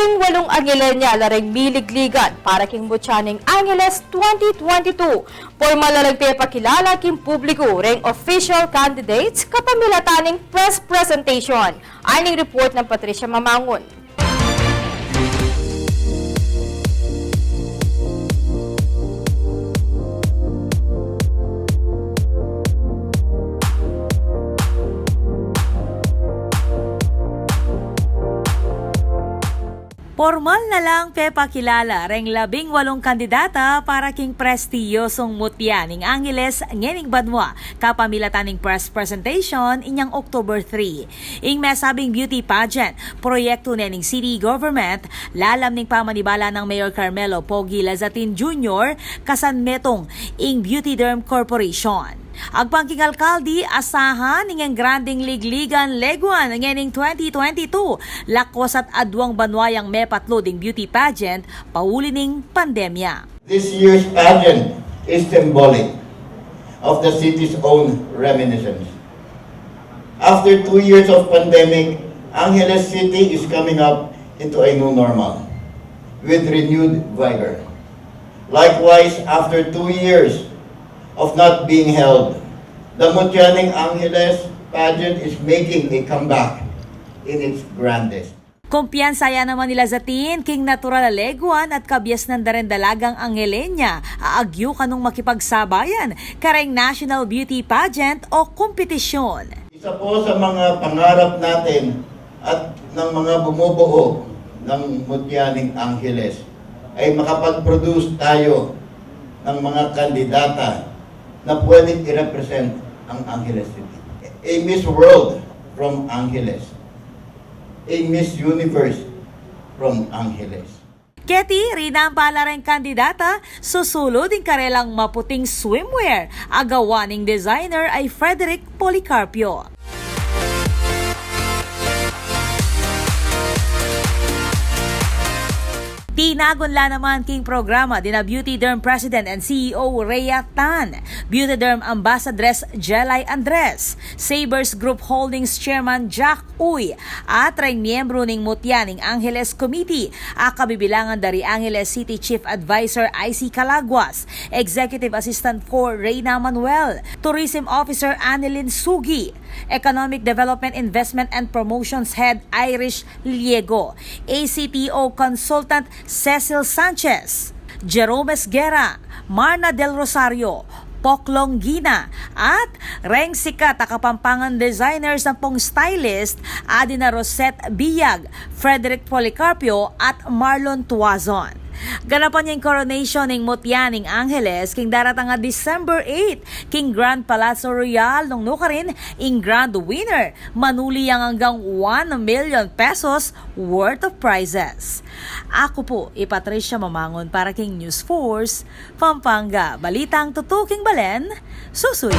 18 Angilenya lareng Miligligan para king Mutya Ning Angeles 2022. Formal lalagte pakilala king publiko reng official candidates kapamilataning press presentation. Aning report ng Patricia Mamangon. Formal na lang pepakilala reng 18 kandidata para king prestiyosong Mutya Ning Angeles ngening Banwa kapamilataning press presentation inyang October 3. Ing mesabing beauty pageant, proyekto nening city government, lalam ning pamanibala ng Mayor Carmelo Pogi Lazatin Jr. kasanmetong ing Beauty Derm Corporation. Agpangking alkaldi asahan ng granding ligligan leguan ngening 2022 lakwas at adwang banwayang mepatloding beauty pageant paulining pandemya. This year's pageant is symbolic of the city's own reminiscence. After 2 years of pandemic, Angeles City is coming up into a new normal with renewed vigor. Likewise, after 2 years of not being held, the Mutya Ning Angeles pageant is making a comeback in its grandest. Kumpiyansa yan naman nila Zatin, king natural leguan at kabyas ng darendalagang Angelenya, aagyo kanong makipagsabayan, kareng national beauty pageant o kompetisyon. Isa po sa mga pangarap natin at ng mga bumubuo ng Mutya Ning Angeles ay makapag-produce tayo ng mga kandidata na pwedeng i-represent ang Angeles City. A Miss World from Angeles. A Miss Universe from Angeles. Keti, rina ang palareng kandidata, susulod din karelang maputing swimwear. Agawa ning designer ay Frederick Policarpio. Tinagunla naman king programa dina Beauty Derm President and CEO Rhea Tan, Beauty Derm Ambassadress Jelay Andres, Sabers Group Holdings Chairman Jack Uy, at reng miyembro ning Mutya Ning Angeles Committee, kabibilangan dari Angeles City Chief Advisor IC Calaguas, Executive Assistant for Reyna Manuel, Tourism Officer Annelyn Sugi, Economic Development Investment and Promotions Head Irish Liego, ACTO Consultant Cecil Sanchez, Jerome Esguera, Marna Del Rosario, Poklong Gina, at reng sikat Kapampangan designers ng pong stylist Adina Rosette Biyag, Frederick Policarpio at Marlon Tuazon. Ganapan niya yung coronation ng Mutya Ning Angeles king daratang nga December 8 king Grand Palazzo Royal nung nukarin ing grand winner manuli yang hanggang 1 million pesos worth of prizes. Ako po, Patricia Mamangon para king News Force, Pampanga. Balitang tutuking balen, susuyo.